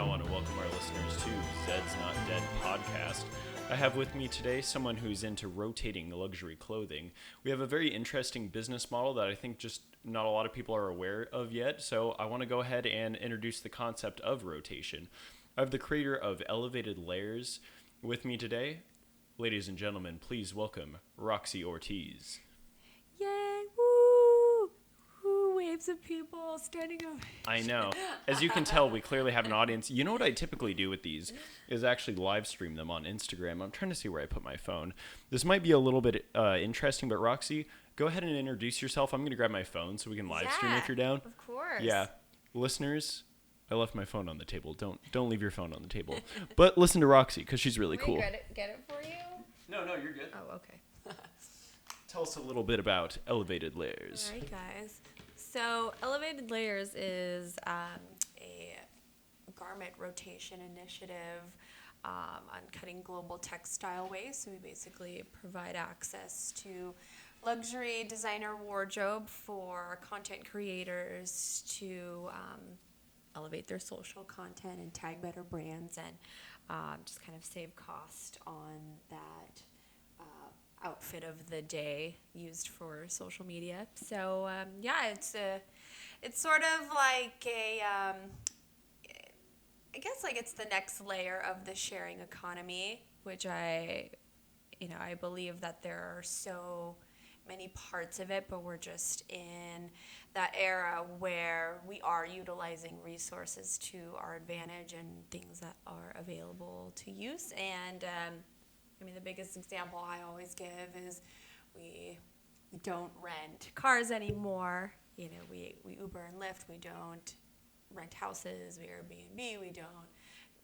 I want to welcome our listeners to Zed's Not Dead podcast. I have with me today someone who's into rotating luxury clothing. We have a very interesting business model that I think just not a lot of people are aware of yet, so I want to go ahead and introduce the concept of rotation. I have the creator of Elevated Layers with me today. Ladies and gentlemen, please welcome Roxy Ortiz. Yay, woo! Woo, waves of people standing up. I know. As you can tell, we clearly have an audience. You know what I typically do with these is actually live stream them on Instagram. I'm trying to see where I put my phone. This might be a little bit interesting, but Roxy, go ahead and introduce yourself. I'm going to grab my phone so we can live stream if you're down. Of course. Yeah. Listeners, I left my phone on the table. Don't leave your phone on the table. But listen to Roxy because she's really cool. Get it for you? No, you're good. Oh, okay. Tell us a little bit about Elevated Layers. All right, guys. So Elevated Layers is a garment rotation initiative on cutting global textile waste. So we basically provide access to luxury designer wardrobe for content creators to elevate their social content and tag better brands and just kind of save cost on that outfit of the day used for social media. So it's sort of like I guess like it's the next layer of the sharing economy, which I believe that there are so many parts of it, but we're just in that era where we are utilizing resources to our advantage and things that are available to use. And the biggest example I always give is we don't rent cars anymore. We Uber and Lyft. We don't rent houses. We Airbnb. We don't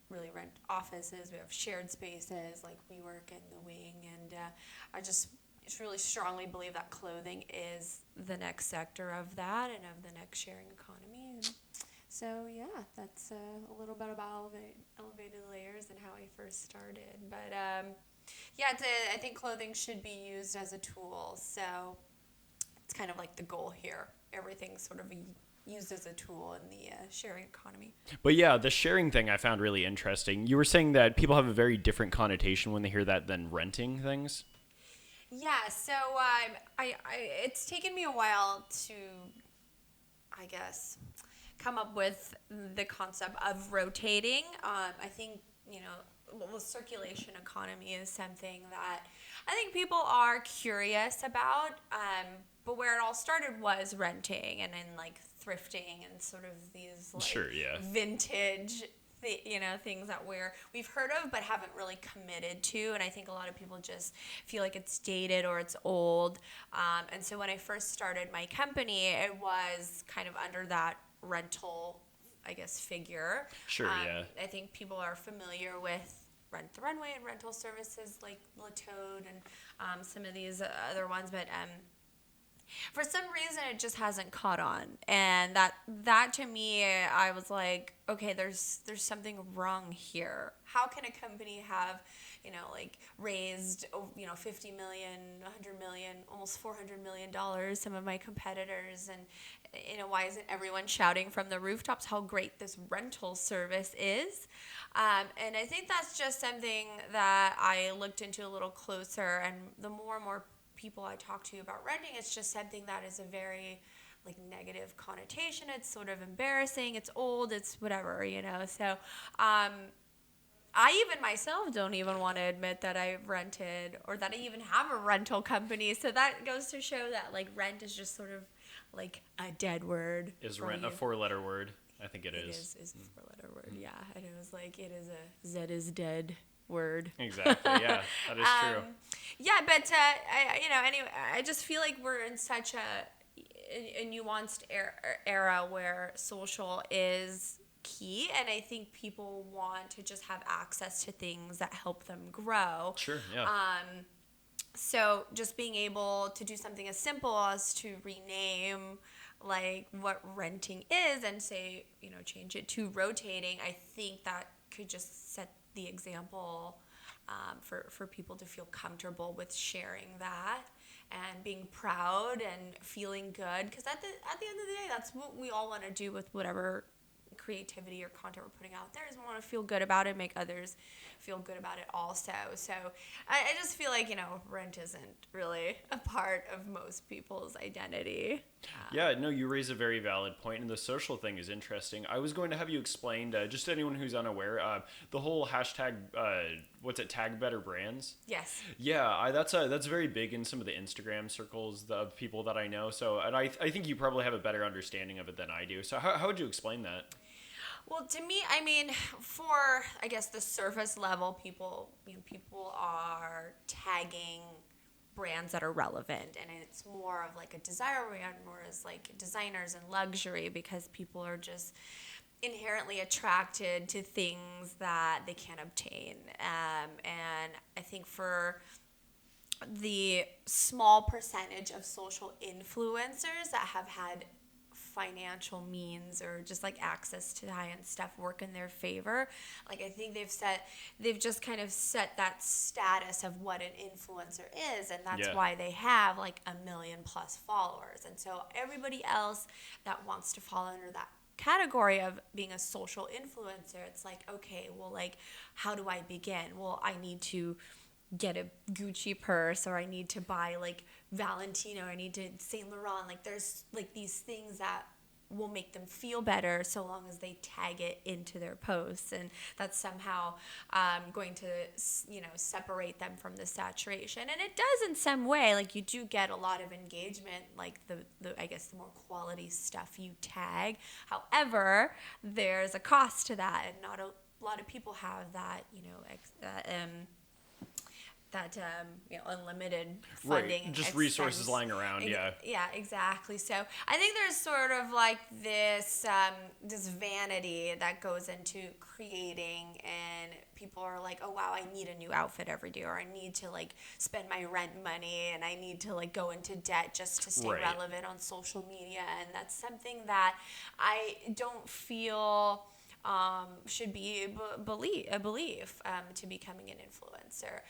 really rent offices. We have shared spaces like WeWork and The Wing. And I just really strongly believe that clothing is the next sector of that and of the next sharing economy. And so, that's a little bit about Elevated Layers and how I first started. But, I think clothing should be used as a tool. So it's kind of like the goal here. Everything's sort of used as a tool in the sharing economy. But yeah, the sharing thing I found really interesting. You were saying that people have a very different connotation when they hear that than renting things. Yeah, so it's taken me a while to, I guess, come up with the concept of rotating. I think, the circulation economy is something that I think people are curious about, but where it all started was renting and then like thrifting and sort of these vintage things that we've heard of but haven't really committed to. And I think a lot of people just feel like it's dated or it's old. And so when I first started my company, it was kind of under that rental, I guess, figure. Sure, yeah. I think people are familiar with Rent the Runway and rental services like La Toad and some of these other ones, but for some reason it just hasn't caught on. And that to me, I was like, okay, there's something wrong here. How can a company have raised 50 million, 100 million, almost $400 million, some of my competitors, and why isn't everyone shouting from the rooftops how great this rental service is? And I think that's just something that I looked into a little closer, and the more and more people I talk to about renting, it's just something that is a very negative connotation. It's sort of embarrassing, it's old, it's whatever, so I even myself don't even want to admit that I've rented or that I even have a rental company. So that goes to show that rent is just sort of like a dead word. Is rent a 4-letter word? I think it is. It is a 4-letter word, yeah. And it was it is a Z is dead word. Exactly, yeah. That is true. Yeah, but, anyway, I just feel like we're in such a nuanced era where social is key, and I think people want to just have access to things that help them grow. Sure, yeah. So just being able to do something as simple as to rename what renting is and say, change it to rotating, I think that could just set the example for people to feel comfortable with sharing that and being proud and feeling good, because at the end of the day, that's what we all want to do with whatever creativity or content we're putting out there is we want to feel good about it, make others feel good about it also. So I just feel like, rent isn't really a part of most people's identity. Yeah, no, you raise a very valid point, and the social thing is interesting. I was going to have you explained, just anyone who's unaware, the whole hashtag, tag better brands? Yes. Yeah, that's very big in some of the Instagram circles of people that I know. So, and I think you probably have a better understanding of it than I do. So, how would you explain that? Well, to me, I mean, for I guess the surface level, people are tagging brands that are relevant, and it's more of like a desire brand, more as like designers and luxury, because people are just inherently attracted to things that they can't obtain. And I think for the small percentage of social influencers that have had financial means or just like access to high-end stuff work in their favor, like I think they've just kind of set that status of what an influencer is, and that's why they have like 1 million plus followers. And so everybody else that wants to fall under that category of being a social influencer, it's like, okay, well, like, how do I begin? Well, I need to get a Gucci purse, or I need to buy like Valentino, I need to Saint Laurent. Like there's like these things that will make them feel better so long as they tag it into their posts, and that's somehow going to separate them from the saturation. And it does in some way. Like you do get a lot of engagement, like the I guess the more quality stuff you tag. However, there's a cost to that, and not a lot of people have that unlimited funding. Right, just resources lying around, yeah. Yeah, exactly. So I think there's sort of like this vanity that goes into creating, and people are like, oh wow, I need a new outfit every day, or I need to like spend my rent money, and I need to like go into debt just to stay relevant on social media. And that's something that I don't feel should be a belief to becoming an influencer.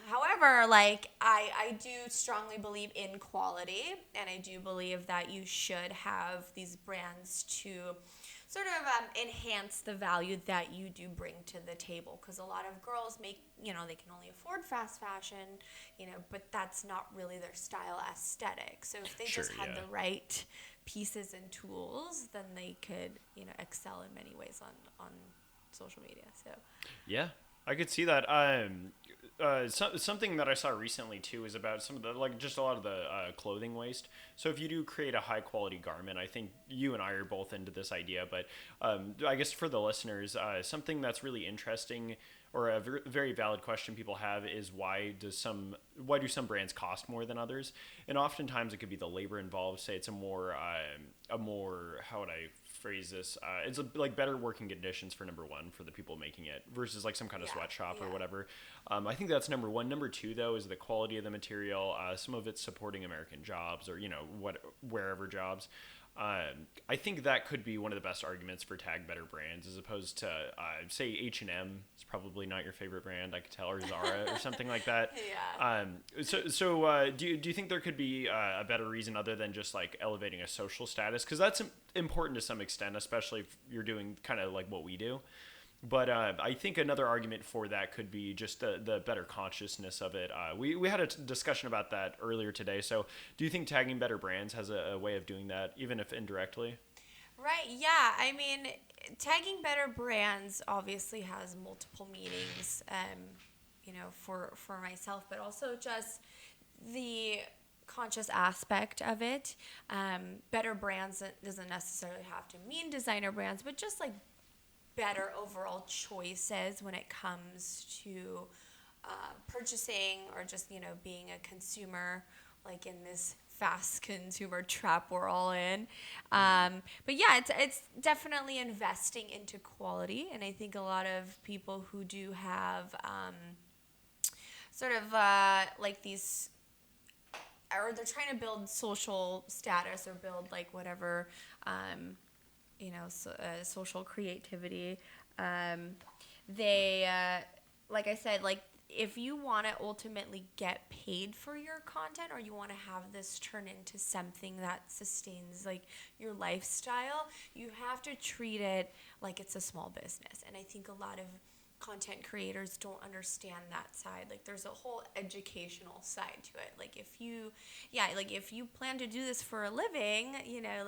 However, like I do strongly believe in quality, and I do believe that you should have these brands to sort of enhance the value that you do bring to the table, because a lot of girls make, they can only afford fast fashion, but that's not really their style aesthetic. So if they just had the right pieces and tools, then they could, excel in many ways on social media. So yeah, I could see that. Something that I saw recently too is about some of the, like, just a lot of the clothing waste. So if you do create a high quality garment, I think you and I are both into this idea, but I guess for the listeners, something that's really interesting, or a very valid question people have, is why do some brands cost more than others? And oftentimes it could be the labor involved. Say it's a more how would I phrase this? It's like better working conditions for number one for the people making it versus like some kind of sweatshop or whatever. I think that's number one. Number two, though, is the quality of the material. Some of it's supporting American jobs, or wherever jobs. I think that could be one of the best arguments for tag better brands, as opposed to say H&M is probably not your favorite brand, I could tell, or Zara or something like that. Yeah. So do you think there could be a better reason other than just like elevating a social status? Because that's important to some extent, especially if you're doing kind of like what we do. But I think another argument for that could be just the better consciousness of it. We had a discussion about that earlier today. So do you think tagging better brands has a way of doing that, even if indirectly? Right, yeah. I mean, tagging better brands obviously has multiple meanings, for myself, but also just the conscious aspect of it. Better brands doesn't necessarily have to mean designer brands, but just like better overall choices when it comes to purchasing, or just being a consumer, like in this fast consumer trap we're all in. But yeah, it's definitely investing into quality, and I think a lot of people who do have sort of like these, or they're trying to build social status or build like whatever social creativity. They, like I said, like if you want to ultimately get paid for your content, or you want to have this turn into something that sustains like your lifestyle, you have to treat it like it's a small business. And I think a lot of content creators don't understand that side. Like there's a whole educational side to it. Like if you plan to do this for a living,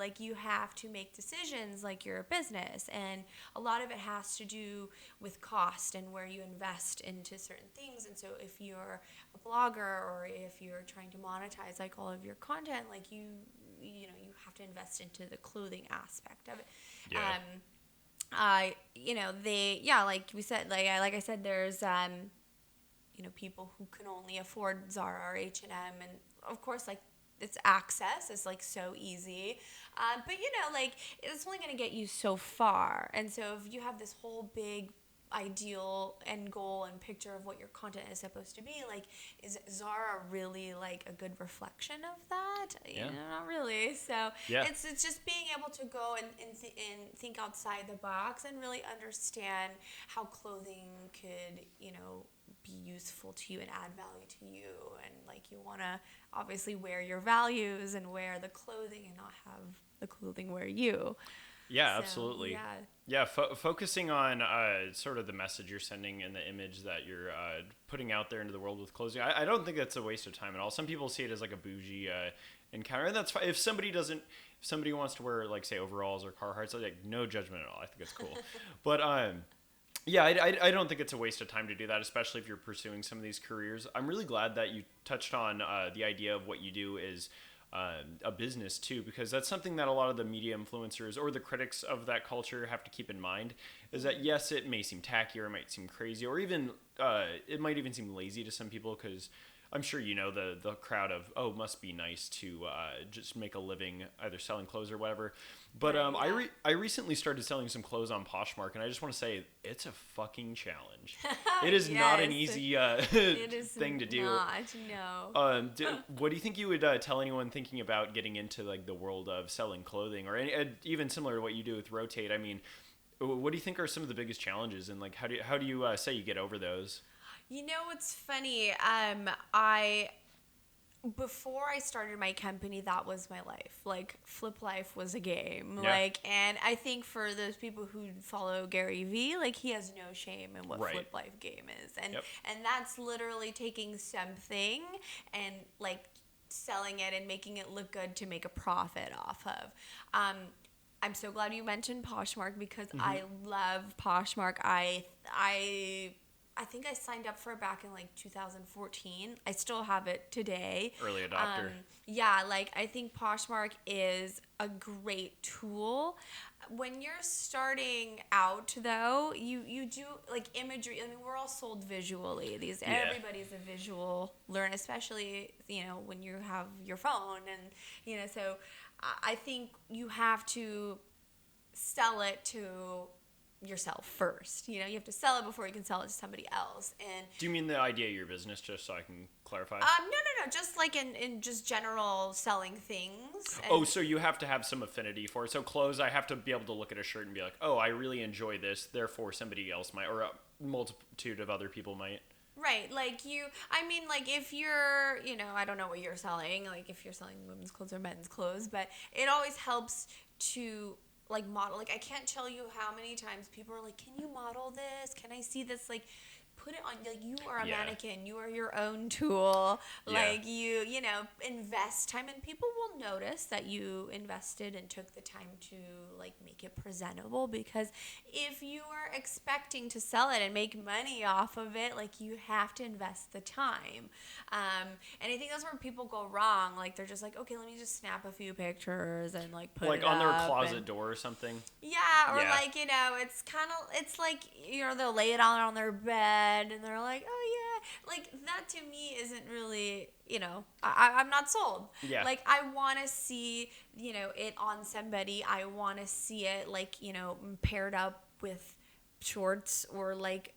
like you have to make decisions like you're a business, and a lot of it has to do with cost and where you invest into certain things. And so if you're a blogger, or if you're trying to monetize like all of your content, like you have to invest into the clothing aspect of it. Yeah. Like we said, like I said, there's people who can only afford Zara or H&M, and of course, like it's access is like so easy, but like it's only going to get you so far. And so if you have this whole big ideal end goal and picture of what your content is supposed to be, like, is Zara really like a good reflection of that? Not really. So it's just being able to go and think outside the box and really understand how clothing could be useful to you and add value to you. And like you want to obviously wear your values and wear the clothing, and not have the clothing wear you. Yeah, absolutely. Yeah, focusing on sort of the message you're sending and the image that you're putting out there into the world with clothing. I don't think that's a waste of time at all. Some people see it as like a bougie encounter, and that's fine. If somebody wants to wear, like, say, overalls or Carhartts, like, no judgment at all. I think it's cool. But yeah, I don't think it's a waste of time to do that, especially if you're pursuing some of these careers. I'm really glad that you touched on the idea of what you do is a business too, because that's something that a lot of the media influencers or the critics of that culture have to keep in mind, is that yes, it may seem tacky, or it might seem crazy, or even it might even seem lazy to some people, because I'm sure the crowd of, oh, must be nice to just make a living either selling clothes or whatever. But I recently started selling some clothes on Poshmark, and I just want to say it's a fucking challenge. It is not an easy thing to do. No. What do you think you would tell anyone thinking about getting into like the world of selling clothing, or even similar to what you do with Rotate? I mean, what do you think are some of the biggest challenges, and like how do you say you get over those? It's funny. Before I started my company, that was my life. Like, Flip Life was a game. Yeah. Like, and I think for those people who follow Gary Vee, like, he has no shame in what Flip Life game is. And that's literally taking something and like selling it and making it look good to make a profit off of. I'm so glad you mentioned Poshmark, because I love Poshmark. I think I signed up for it back in like 2014. I still have it today. Early adopter. I think Poshmark is a great tool. When you're starting out, though, you do like imagery. I mean, we're all sold visually. Everybody's a visual learner, especially when you have your phone, and so I think you have to sell it to yourself first. You have to sell it before you can sell it to somebody else. And do you mean the idea of your business, just so I can clarify? No. Just like in just general selling things. So you have to have some affinity for it. So clothes, I have to be able to look at a shirt and be like, oh, I really enjoy this, therefore somebody else might, or a multitude of other people might. Right, like if you're, I don't know what you're selling, like if you're selling women's clothes or men's clothes, but it always helps to like model. Like, I can't tell you how many times people are like, can you model this? Can I see this? Like, put it on. Like, you are a mannequin. You are your own tool. Like, you invest time, and people will notice that you invested and took the time to like make it presentable, because if you are expecting to sell it and make money off of it, like, you have to invest the time. And I think that's where people go wrong. Like, they're just like, okay, let me just snap a few pictures and like put it on their up closet door or something. Like, it's kind of, it's like, they'll lay it on their bed and they're like, oh yeah, like, that to me isn't really, I'm not sold. Like, I want to see, it on somebody. I want to see it like, paired up with shorts or like,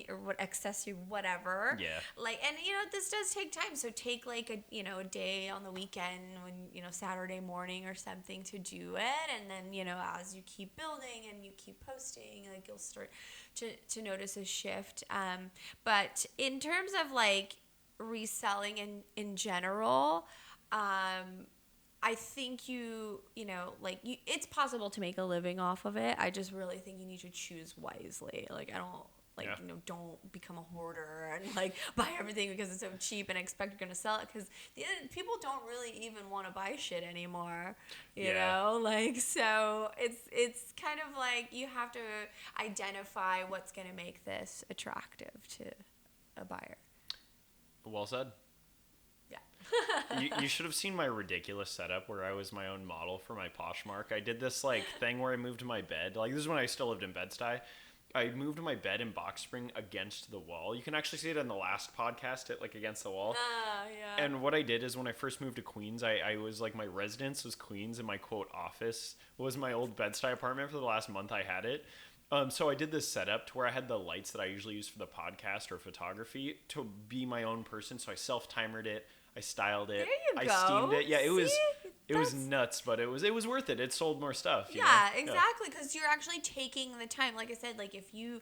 or what accessory, whatever. Yeah. Like, and this does take time. So take like a day on the weekend when, Saturday morning or something to do it. And then, as you keep building and you keep posting, like you'll start to notice a shift. But in terms of like reselling in general, I think it's possible to make a living off of it. I just really think you need to choose wisely. Like, I don't, don't become a hoarder and like buy everything because it's so cheap and expect you're going to sell it, because people don't really even want to buy shit anymore, you know? Like, so it's kind of like you have to identify what's going to make this attractive to a buyer. Well said. You should have seen my ridiculous setup where I was my own model for my Poshmark. I did this like thing where I moved my bed. Like, this is when I still lived in Bed-Stuy. I moved my bed in box spring against the wall. You can actually see it in the last podcast, it like against the wall. Yeah. And what I did is when I first moved to Queens, I was like, my residence was Queens and my quote office was my old Bed-Stuy apartment for the last month I had it. So I did this setup to where I had the lights that I usually use for the podcast or photography to be my own person. So I self-timered it. I styled it. There you go. I steamed it. Yeah, it was nuts, but it was worth it. It sold more stuff. Yeah, exactly. Because you're actually taking the time. Like I said, like if you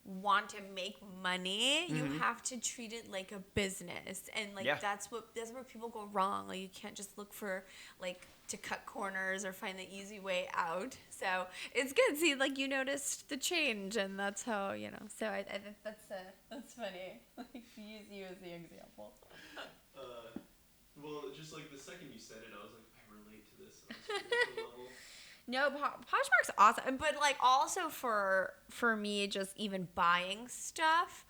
want to make money, you have to treat it like a business, and like that's where people go wrong. Like you can't just look for like to cut corners or find the easy way out. So it's good. See, like you noticed the change, and that's how So I think that's funny. Like use you as the example. Well, just like the second you said it, I was like, I relate to this on a spiritual level. No, Poshmark's awesome, but like also for me, just even buying stuff,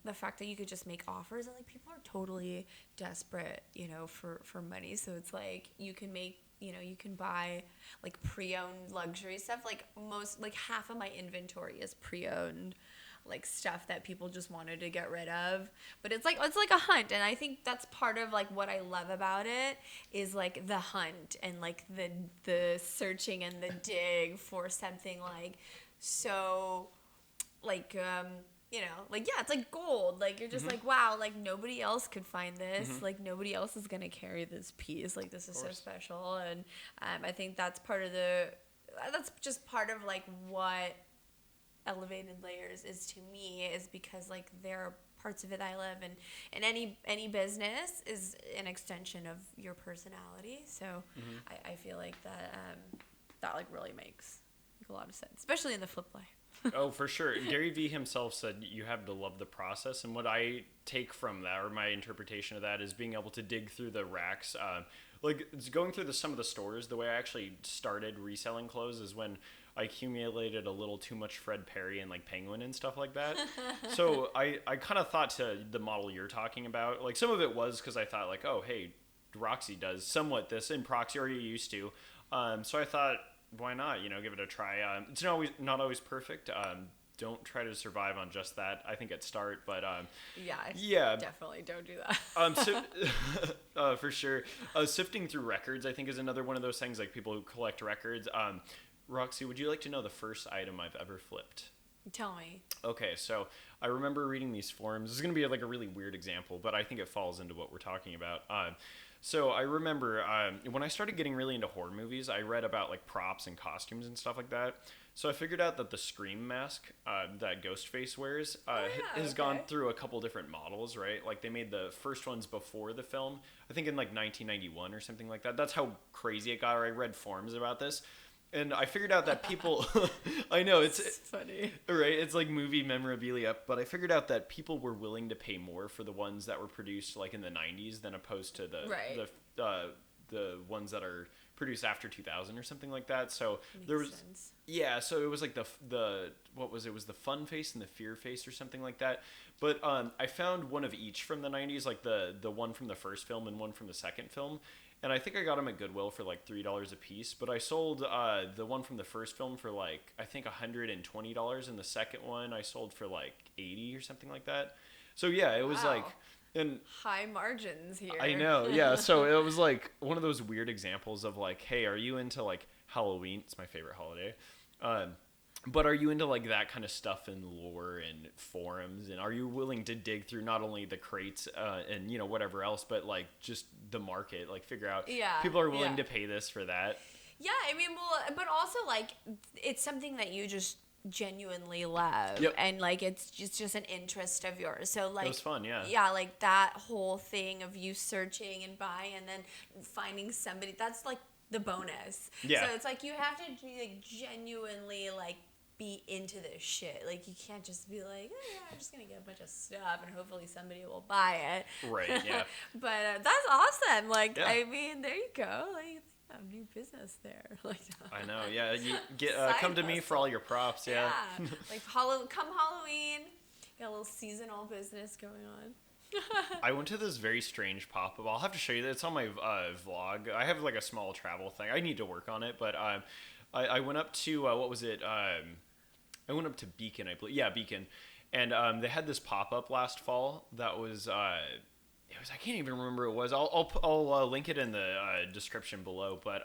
the fact that you could just make offers, and like people are totally desperate, for money. So it's like you can make, you can buy like pre-owned luxury stuff. Like half of my inventory is pre-owned, like stuff that people just wanted to get rid of. But it's like a hunt, and I think that's part of like what I love about it is like the hunt and like the searching and the dig for something like so like it's like gold. Like you're just like, wow, like nobody else could find this. Like nobody else is gonna carry this piece. Like this is so special. And I think that's just part of like what Elevated Layers is to me, is because like there are parts of it I love, and any business is an extension of your personality. So I feel like that like really makes a lot of sense, especially in the flip life. Oh, for sure. Gary Vee himself said you have to love the process, and what I take from that, or my interpretation of that, is being able to dig through the racks. Like going through some of the stores, the way I actually started reselling clothes is when I accumulated a little too much Fred Perry and like Penguin and stuff like that. So I kind of thought to the model you're talking about, like some of it was because I thought like, oh, hey, Roxy does somewhat this in Proxy, or you used to. So I thought, why not, give it a try. It's not always perfect. Don't try to survive on just that, I think, at start. But definitely don't do that. For sure. Sifting through records, I think, is another one of those things, like people who collect records. Roxy, would you like to know the first item I've ever flipped? Tell me. Okay, so I remember reading these forums. This is going to be like a really weird example, but I think it falls into what we're talking about. So I remember when I started getting really into horror movies, I read about like props and costumes and stuff like that. So I figured out that the Scream mask that Ghostface wears has gone through a couple different models, right? Like they made the first ones before the film, I think in like 1991 or something like that. That's how crazy it got. Or I read forums about this. And I figured out that people, I know it's funny, right? It's like movie memorabilia, but I figured out that people were willing to pay more for the ones that were produced like in the 90s than opposed to the ones that are produced after 2000 or something like that. So there was sense. So it was like the what was it? Was the fun face and the fear face or something like that. But I found one of each from the 90s, like the one from the first film and one from the second film. And I think I got them at Goodwill for like $3 a piece. But I sold the one from the first film for like, I think $120. And the second one I sold for like $80 or something like that. So yeah, it was like... and high margins here. I know, yeah. So it was like one of those weird examples of like, hey, are you into like Halloween? It's my favorite holiday. But are you into like that kind of stuff in lore and forums, and are you willing to dig through not only the crates and whatever else, but like just the market, like figure out Yeah, people are willing yeah. to pay this for that? Yeah, I mean, well, but also like it's something that you just genuinely love, Yep. and like it's just an interest of yours. So like It was fun, yeah. yeah, like that whole thing of you searching and buying and then finding somebody, that's like the bonus. Yeah. So it's like you have to like genuinely like be into this shit. Like you can't just be like, oh, yeah, I'm just gonna get a bunch of stuff and hopefully somebody will buy it. Right, yeah. But that's awesome. Like Yeah. I mean, there you go. Like new business there. Like I know, yeah. You get Side come to me for hustle. all your props, yeah. Like come Halloween, got a little seasonal business going on. I went to this very strange pop-up. I'll have to show you that. It's on my vlog. I have like a small travel thing. I need to work on it, but I went up to what was it? I went up to Beacon, I believe. Yeah, Beacon, and they had this pop-up last fall that was. It was, I can't even remember what it was. I'll link it in the description below. But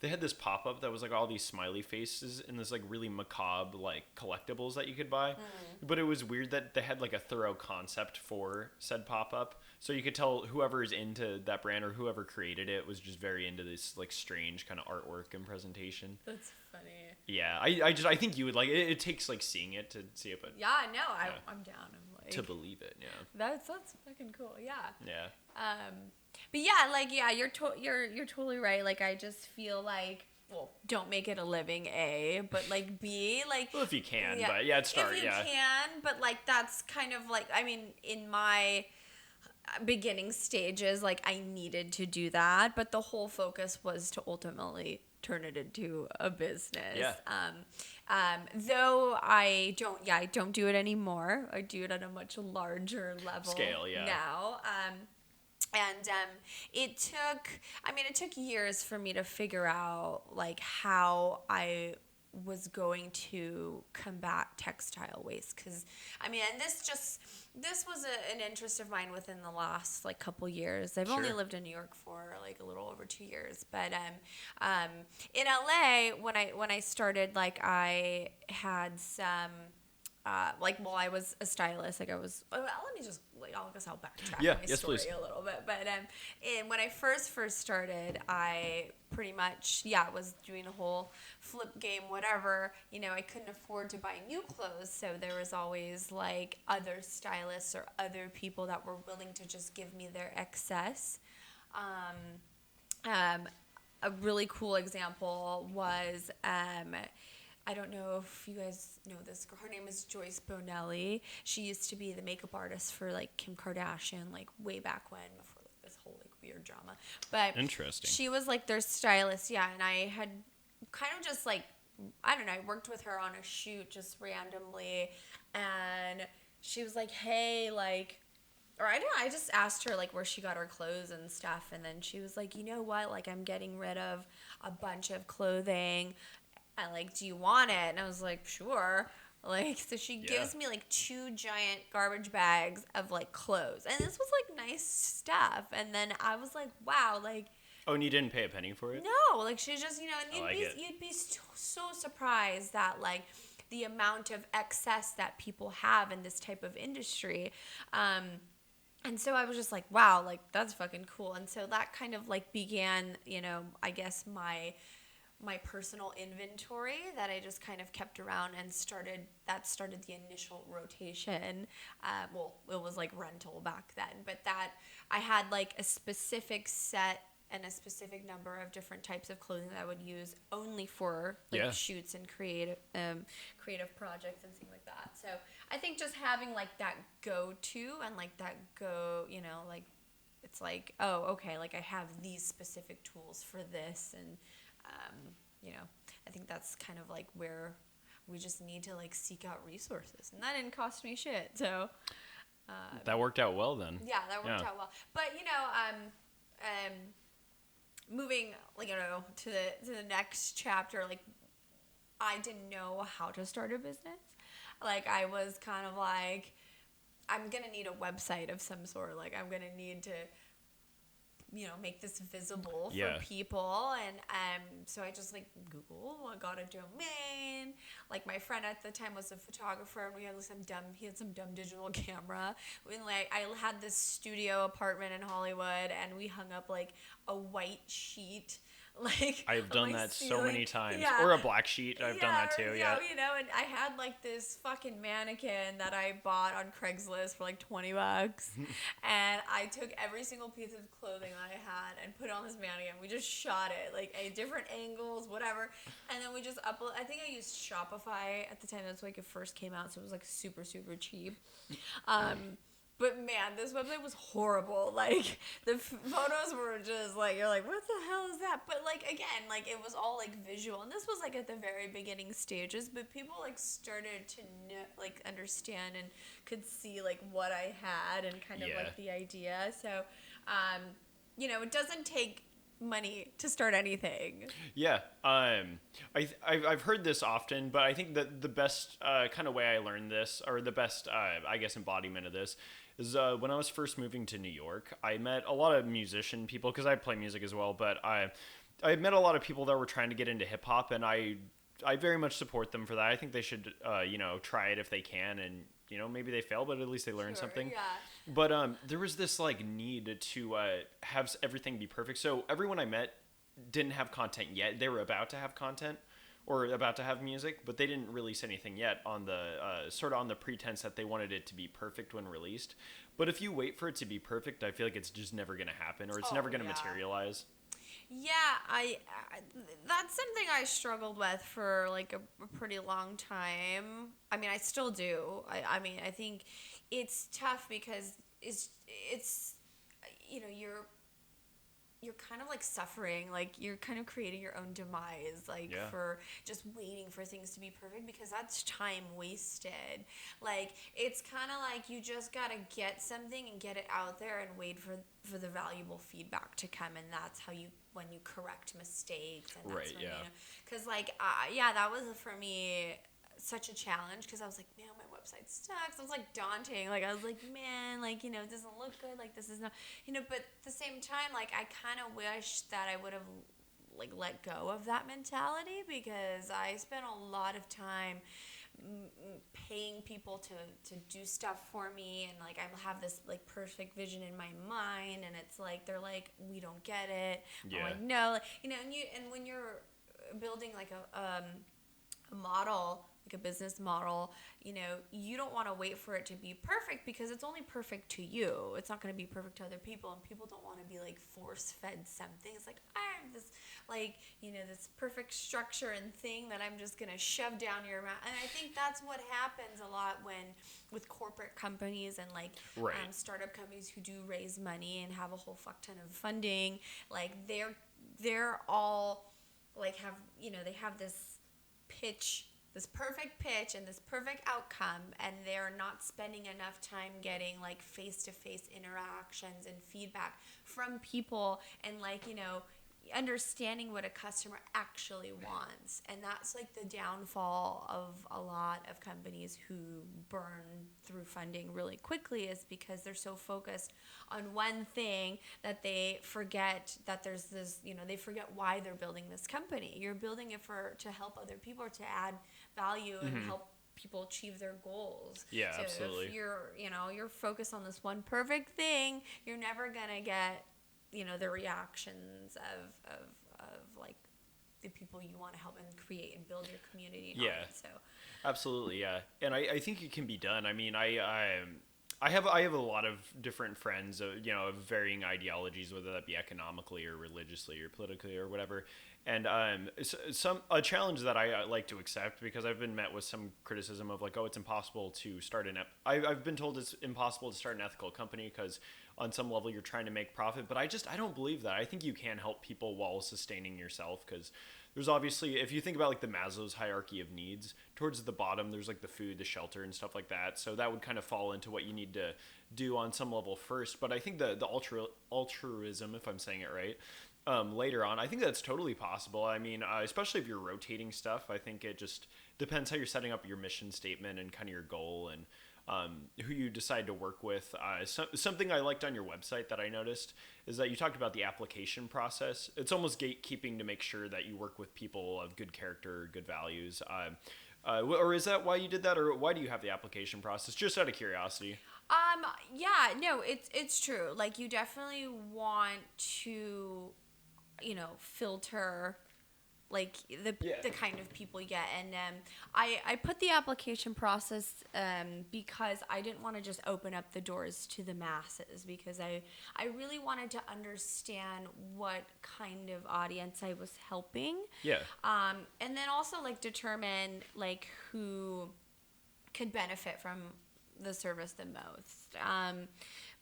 they had this pop up that was like all these smiley faces and this like really macabre like collectibles that you could buy. But it was weird that they had like a thorough concept for said pop up, so you could tell whoever is into that brand or whoever created it was just very into this like strange kind of artwork and presentation. That's funny. Yeah, I think you would like it. It takes like seeing it to see it, but Yeah, no, I'm down. I'm like to believe it, yeah. that's fucking cool. Yeah. Yeah. But yeah, like yeah, you're totally right. Like I just feel like, well, don't make it a living, A, but like B, like Well, if you can, but yeah, start, if you can, but like that's kind of like, I mean, in my beginning stages, like I needed to do that, but the whole focus was to ultimately turn it into a business. Yeah. Though I don't do it anymore. I do it at a much larger level Scale, yeah. now. And it took years for me to figure out like how I was going to combat textile waste, because I mean, and this was an interest of mine within the last like couple years. I've only Sure. lived in New York for like a little over 2 years, but in LA when I started, like I had some like, well, I was a stylist. Like I was. Well, let me just. Like, I guess I'll backtrack Yeah, my yes, story please. a little bit. But and when I first started, I pretty much was doing the whole flip game, whatever. You know, I couldn't afford to buy new clothes, so there was always like other stylists or other people that were willing to just give me their excess. A really cool example was I don't know if you guys know this girl. Her name is Joyce Bonelli. She used to be the makeup artist for like Kim Kardashian, like way back when, before like this whole like weird drama. But Interesting. she was like their stylist, yeah. And I had kind of just like, I don't know, I worked with her on a shoot just randomly, and she was like, hey, like, or I don't know, I just asked her like where she got her clothes and stuff, and then she was like, you know what, like I'm getting rid of a bunch of clothing. I like, do you want it? And I was like, sure. Like, so she gives me like 2 giant garbage bags of like clothes, and this was like nice stuff. And then I was like, wow, like. Oh, and you didn't pay a penny for it? No, like she just, you know, and you'd be so surprised that like the amount of excess that people have in this type of industry. And so I was just like, wow, like that's fucking cool. And so that kind of like began, you know, I guess my personal inventory that I just kind of kept around, and started the initial rotation. Well, it was like rental back then, but that I had like a specific set and a specific number of different types of clothing that I would use only for like shoots and creative projects and things like that. So I think just having like that go-to and like that you know, like it's like, oh, okay, like I have these specific tools for this, and you know, I think that's kind of like where we just need to like seek out resources, and that didn't cost me shit. So that worked out well then. Yeah, that worked out well. But you know, moving like, you know, to the next chapter, like I didn't know how to start a business. Like I was kind of like, I'm gonna need a website of some sort. Like I'm gonna need to make this visible for Yeah. people. And so I just like Google, I got a domain. Like my friend at the time was a photographer, and he had some dumb digital camera. I had this studio apartment in Hollywood, and we hung up like a white sheet like I've on done my that so ceiling. many times. Yeah. Or a black sheet. I've done that too. Yeah. And I had like this fucking mannequin that I bought on Craigslist for like $20. And I took every single piece of clothing that I had and put it on this mannequin. We just shot it like at different angles, whatever. And then we just upload. I think I used Shopify at the time. That's like it first came out. So it was like super, super cheap. But man, this website was horrible. Like the photos were just like, you're like, what the hell is that? But like again, like it was all like visual, and this was like at the very beginning stages. But people like started to understand and could see like what I had and kind of like the idea. So, it doesn't take money to start anything. Yeah. I've heard this often, but I think that the best kind of way I learned this, or the best, I guess, embodiment of this, is when I was first moving to New York. I met a lot of musician people, because I play music as well, but I met a lot of people that were trying to get into hip hop, and I very much support them for that. I think they should, try it if they can, and maybe they fail, but at least they learn something. Yeah. But there was this like need to have everything be perfect. So everyone I met didn't have content yet. They were about to have content or about to have music, but they didn't release anything yet on the sort of on the pretense that they wanted it to be perfect when released. But if you wait for it to be perfect, I feel like it's just never going to happen, or it's never going to materialize. Yeah, I that's something I struggled with for like a pretty long time. I mean, I still do. I mean, I think it's tough because it's you're kind of like suffering, like you're kind of creating your own demise, like for just waiting for things to be perfect, because that's time wasted. Like it's kind of like you just gotta get something and get it out there and wait for the valuable feedback to come, and that's how when you correct mistakes, and that's when because that was for me such a challenge, because I was like, man, my website sucks. It was like daunting. Like I was like, man, like it doesn't look good. Like this is not, But at the same time, like I kind of wish that I would have like let go of that mentality, because I spent a lot of time paying people to do stuff for me, and like I have this like perfect vision in my mind, and it's like they're like, we don't get it. I'm like, no, and when you're building like a model, like a business model, you don't want to wait for it to be perfect, because it's only perfect to you. It's not going to be perfect to other people, and people don't want to be like force fed something. It's like, I have this like, this perfect structure and thing that I'm just going to shove down your mouth. And I think that's what happens a lot with corporate companies and like startup companies who do raise money and have a whole fuck ton of funding. Like they're all like they have this perfect pitch and this perfect outcome, and they're not spending enough time getting like face-to-face interactions and feedback from people, and like understanding what a customer actually wants. And that's like the downfall of a lot of companies who burn through funding really quickly, is because they're so focused on one thing that they forget that there's this, they forget why they're building this company. You're building it to help other people, or to add value and help people achieve their goals. Yeah, so absolutely. If you're focused on this one perfect thing, you're never gonna get the reactions of like the people you want to help and create and build your community on. So absolutely, yeah. And I think it can be done. I mean, I have a lot of different friends of varying ideologies, whether that be economically or religiously or politically or whatever. And a challenge that I like to accept, because I've been met with some criticism of like, oh, it's impossible to start I've been told it's impossible to start an ethical company because on some level you're trying to make profit. But I don't believe that. I think you can help people while sustaining yourself, because there's obviously, if you think about like the Maslow's hierarchy of needs, towards the bottom there's like the food, the shelter, and stuff like that. So that would kind of fall into what you need to do on some level first. But I think the altruism, if I'm saying it right, later on, I think that's totally possible. I mean, especially if you're rotating stuff, I think it just depends how you're setting up your mission statement and kind of your goal. And who you decide to work with. Something I liked on your website that I noticed is that you talked about the application process. It's almost gatekeeping to make sure that you work with people of good character, good values. Or is that why you did that, or why do you have the application process? Just out of curiosity. Yeah, no, it's true. Like, you definitely want to, filter like the kind of people you get. And I put the application process because I didn't want to just open up the doors to the masses, because I really wanted to understand what kind of audience I was helping. Yeah. And then also like determine like who could benefit from the service the most.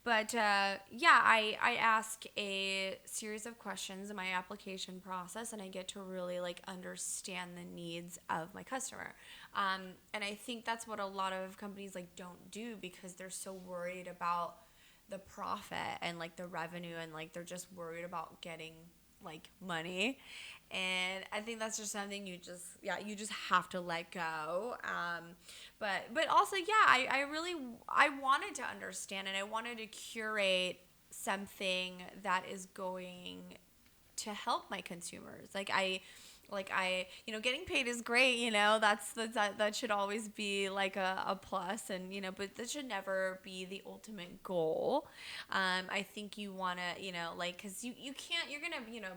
I ask a series of questions in my application process, and I get to really like understand the needs of my customer. And I think that's what a lot of companies like don't do, because they're so worried about the profit and like the revenue, and like they're just worried about getting like money. And I think that's just something you just have to let go. But also, I wanted to understand, and I wanted to curate something that is going to help my consumers. Getting paid is great, that should always be like a plus, and, but that should never be the ultimate goal. I think you want to, cause you can't, you're going to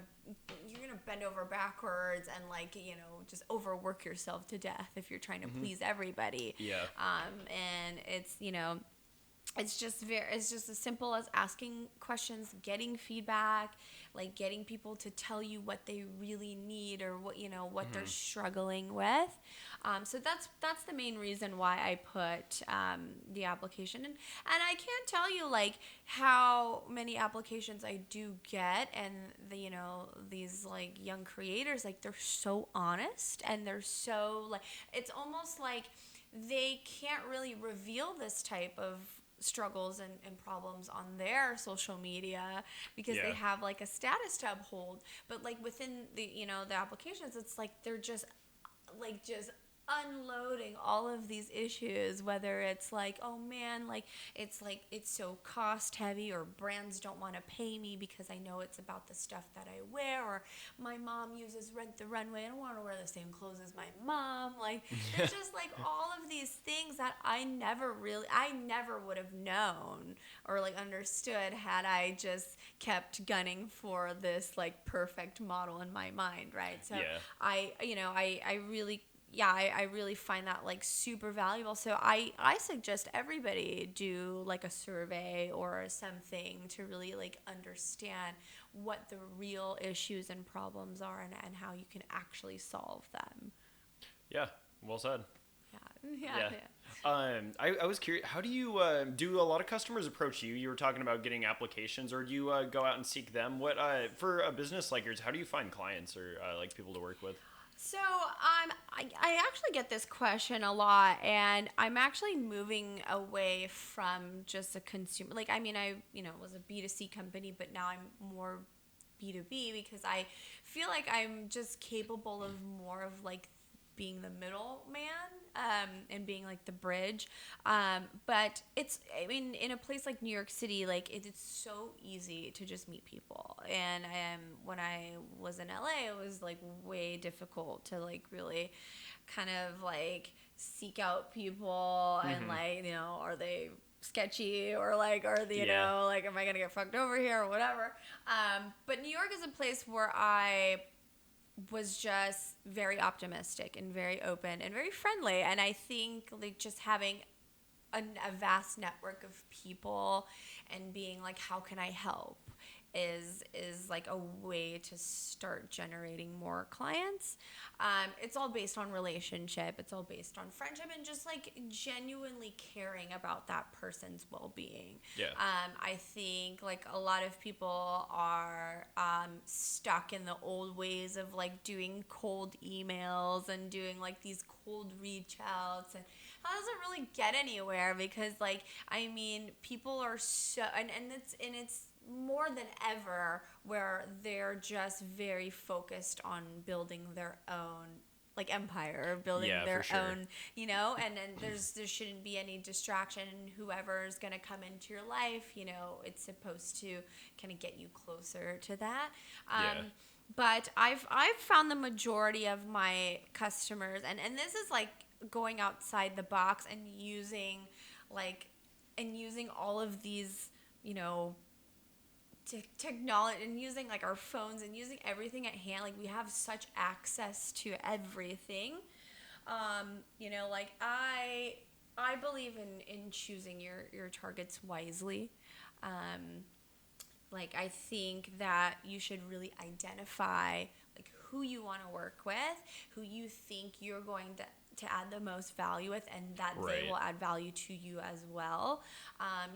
bend over backwards and just overwork yourself to death if you're trying to please everybody. Yeah. And it's, it's just as simple as asking questions, getting feedback, like getting people to tell you what they really need, or what they're struggling with. So that's the main reason why I put the application. And I can't tell you like how many applications I do get, and these like young creators, like they're so honest, and they're so like, it's almost like they can't really reveal this type of struggles and problems on their social media, because they have like a status to uphold. But like within the the applications, it's like they're just unloading all of these issues, whether it's like, oh man, like it's so cost heavy, or brands don't want to pay me because I know it's about the stuff that I wear, or my mom uses Rent the Runway, I don't want to wear the same clothes as my mom. Like it's just like all of these things that I never would have known or like understood had I just kept gunning for this like perfect model in my mind, right? So I really find that like super valuable. So I suggest everybody do like a survey or something to really like understand what the real issues and problems are, and how you can actually solve them. Yeah, well said. Yeah. I was curious, how do you do a lot of customers approach you? You were talking about getting applications, or do you go out and seek them? What for a business like yours, how do you find clients or like people to work with? So I actually get this question a lot, and I'm actually moving away from just a consumer. Like, I mean, I was a B2C company, but now I'm more B2B, because I feel like I'm just capable of more of like being the middleman, and being like the bridge. But in a place like New York City, like it's so easy to just meet people. And when I was in LA, it was like way difficult to like really kind of like seek out people, and like, are they sketchy, or like, are they, like, am I gonna get fucked over here or whatever. But New York is a place where I was just very optimistic and very open and very friendly. And I think like just having a vast network of people and being like, how can I help, is like a way to start generating more clients. It's all based on relationship. It's all based on friendship, and just like genuinely caring about that person's well-being. Yeah. I think like a lot of people are stuck in the old ways of like doing cold emails and doing like these cold reach outs, and that doesn't really get anywhere, because like, I mean, people are so, and it's more than ever where they're just very focused on building their own like empire or building Yeah, their for sure. own, and then there shouldn't be any distraction. Whoever's going to come into your life, it's supposed to kind of get you closer to that. Yeah. But I've found the majority of my customers, and this is like going outside the box and using all of these, technology, and using like our phones and using everything at hand. Like we have such access to everything. Like I believe in choosing your targets wisely. Like I think that you should really identify like who you want to work with, who you think you're going to add the most value with, and that Right. they will add value to you as well.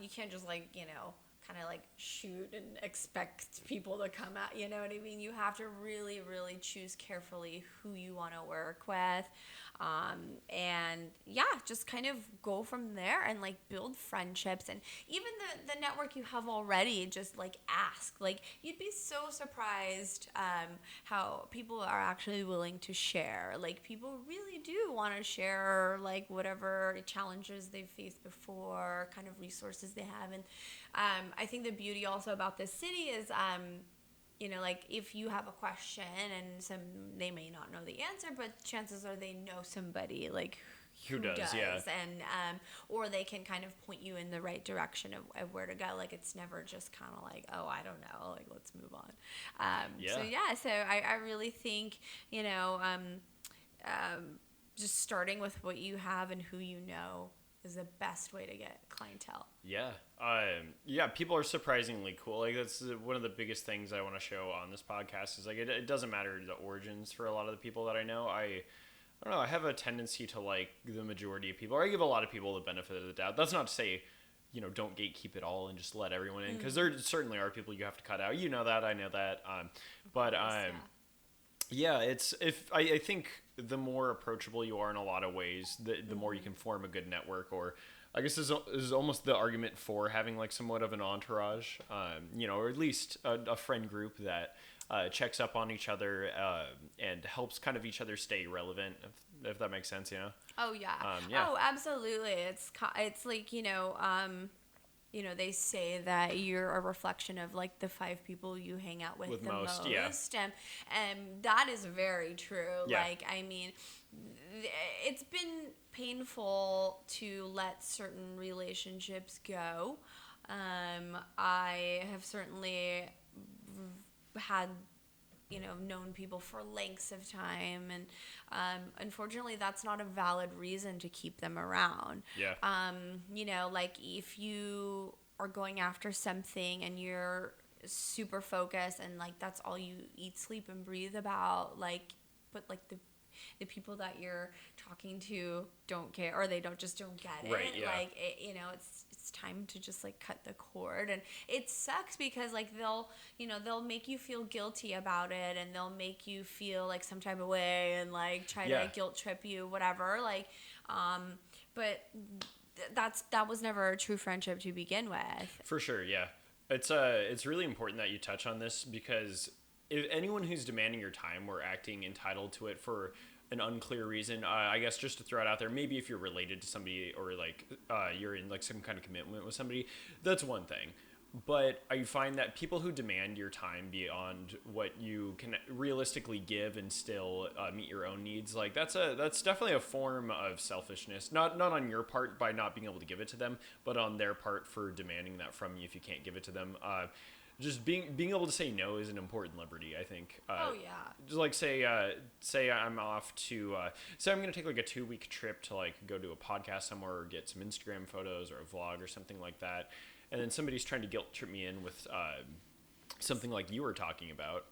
You can't just like, kind of like shoot and expect people to come out, you know what I mean? You have to really, really choose carefully who you want to work with. And yeah, just kind of go from there and like build friendships, and even the network you have already, just like ask. Like you'd be so surprised how people are actually willing to share. Like people really do want to share like whatever challenges they've faced before, kind of resources they have. And I think the beauty also about this city is like if you have a question and they may not know the answer, but chances are they know somebody like who does, yeah. and or they can kind of point you in the right direction of where to go. Like it's never just kind of like, oh, I don't know, like let's move on. So I really think just starting with what you have and who you know is the best way to get clientele. Yeah. People are surprisingly cool. Like that's one of the biggest things I want to show on this podcast is like it doesn't matter the origins for a lot of the people that I know. I don't know. I have a tendency to like the majority of people, or I give a lot of people the benefit of the doubt. That's not to say, don't gatekeep it all and just let everyone in, because there certainly are people you have to cut out. You know that, I know that. I think the more approachable you are in a lot of ways, the more you can form a good network. Or I guess this is almost the argument for having like somewhat of an entourage, or at least a friend group that checks up on each other and helps kind of each other stay relevant, if that makes sense, Oh yeah. Oh, absolutely. It's like, they say that you're a reflection of like the 5 people you hang out with the most. Yeah. And that is very true. Yeah. Like, I mean, it's been painful to let certain relationships go. I have certainly had known people for lengths of time, and unfortunately that's not a valid reason to keep them around. Like if you are going after something and you're super focused and like that's all you eat, sleep, and breathe about, like, but like the people that you're talking to don't care, or they don't get it. Right, yeah. Like it's time to just like cut the cord. And it sucks because like they'll make you feel guilty about it, and they'll make you feel like some type of way, and like try to guilt trip you, whatever. Like but that was never a true friendship to begin with. For sure, yeah. It's really important that you touch on this, because if anyone who's demanding your time or acting entitled to it for an unclear reason, I guess just to throw it out there, maybe if you're related to somebody, or like you're in like some kind of commitment with somebody, that's one thing. But I find that people who demand your time beyond what you can realistically give and still meet your own needs, like that's definitely a form of selfishness. Not on your part by not being able to give it to them, but on their part for demanding that from you if you can't give it to them. Just being able to say no is an important liberty, I think. Just like say I'm off to say I'm gonna take like a 2-week trip to like go to a podcast somewhere, or get some Instagram photos or a vlog or something like that, and then somebody's trying to guilt trip me in with something like you were talking about,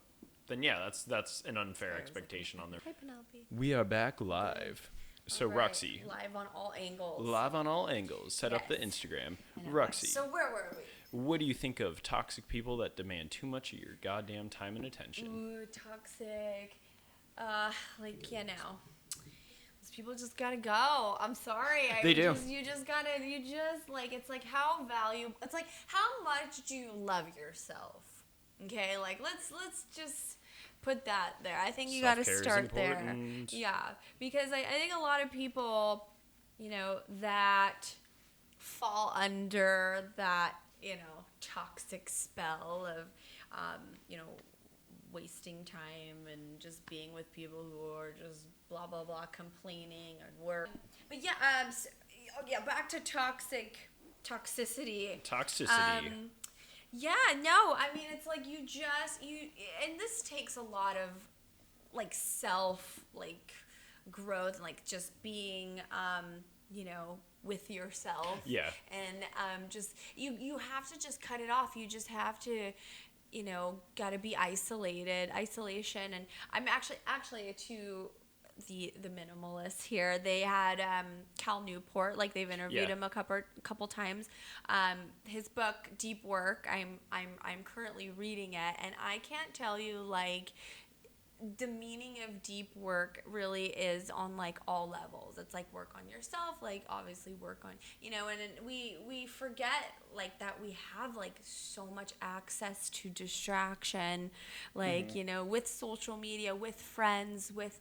then yeah, that's an unfair expectation on their. Hi, Penelope. We are back live. So right. Roxy. Live on all angles. Live on all angles. Set up the Instagram. Roxy. So where were we? What do you think of toxic people that demand too much of your goddamn time and attention? Ooh, toxic. Those people just gotta go. I'm sorry. They do. It's like how much do you love yourself? Okay, like let's just put that there. I think you got to start there. Yeah, because I think a lot of people, that fall under that, toxic spell of, wasting time and just being with people who are just blah, blah, blah, complaining and work. But yeah, back to toxicity. Yeah, no, I mean, it's like and this takes a lot of, like, self, like, growth, like, just being, with yourself. Yeah. And just, you have to just cut it off. You just have to, got to be isolation. And I'm actually to the Minimalists here. They had Cal Newport, like they've interviewed him a couple times. His book Deep Work, I'm currently reading it, and I can't tell you, like, the meaning of deep work really is on, like, all levels. It's like work on yourself, like obviously work on, and we forget, like, that we have, like, so much access to distraction, like, with social media, with friends, with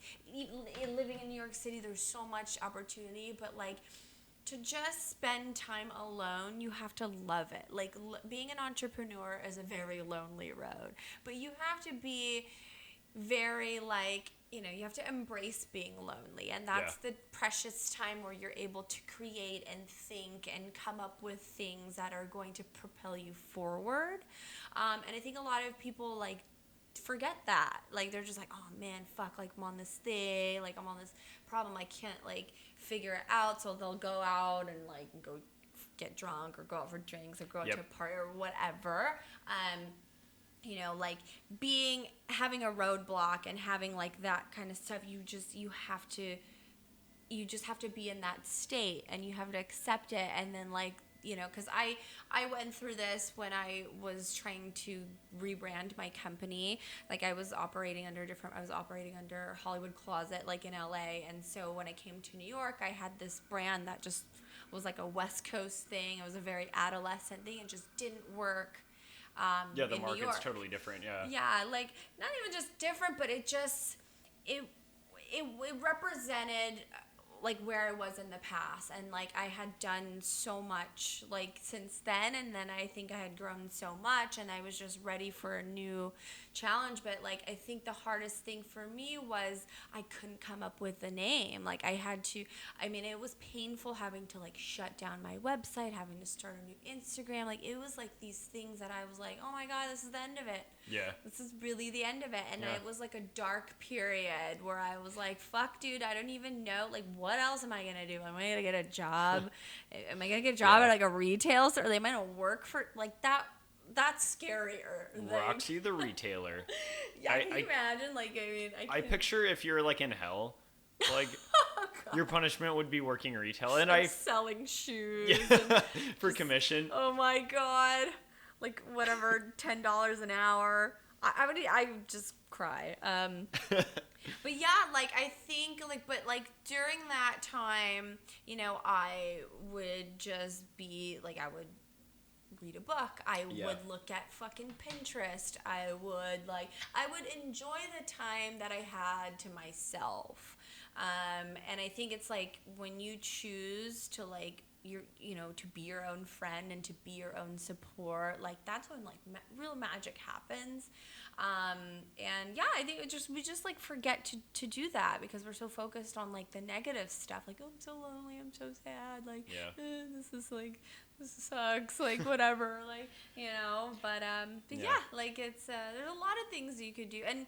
living in New York City, there's so much opportunity, but, like, to just spend time alone, you have to love it. Like, being an entrepreneur is a very lonely road, but you have to be very, like, you have to embrace being lonely, and that's the precious time where you're able to create and think and come up with things that are going to propel you forward. And I think a lot of people, like, forget that. Like, they're just like, oh man, fuck, like, I'm on this thing, like, I'm on this problem, I can't, like, figure it out, so they'll go out and, like, go get drunk or go out for drinks or go out to a party or whatever. Like, having a roadblock and having, like, that kind of stuff, you just have to be in that state, and you have to accept it. And then, like, because I went through this when I was trying to rebrand my company. Like, I was operating under Hollywood Closet, like, in LA. And so when I came to New York, I had this brand that just was like a West Coast thing. It was a very adolescent thing. It just didn't work. The market's totally different. Yeah, like, not even just different, but it just it represented, like, where I was in the past, and, like, I had done so much, like, since then, and then I think I had grown so much, and I was just ready for a new challenge. But, like, I think the hardest thing for me was I couldn't come up with a name. Like, it was painful having to, like, shut down my website, having to start a new Instagram. Like, it was, like, these things that I was like, oh my God, this is the end of it. Yeah. This is really the end of it. And it was, like, a dark period where I was like, fuck, dude, I don't even know, like, what else am I going to do? Am I going to get a job? Am I going to get a job at, like, a retail store? Or am I going to work for, like, that? That's scarier. Roxy the retailer. Yeah, can you imagine? Like, I picture if you're, like, in hell, like, your punishment would be working retail, and like selling shoes for commission. Oh my God, like, whatever, $10 an hour. I would just cry. But yeah, like, I think, like, but, like, during that time, I would just be like, I would read a book. I would look at fucking Pinterest. I would enjoy the time that I had to myself. And I think it's, like, when you choose to, like, to be your own friend and to be your own support, like, that's when, like, real magic happens. And yeah, I think we just like forget to do that because we're so focused on, like, the negative stuff. Like, oh, I'm so lonely, I'm so sad. Like, this sucks. Like, whatever. Like, but yeah, like, it's there's a lot of things you could do, and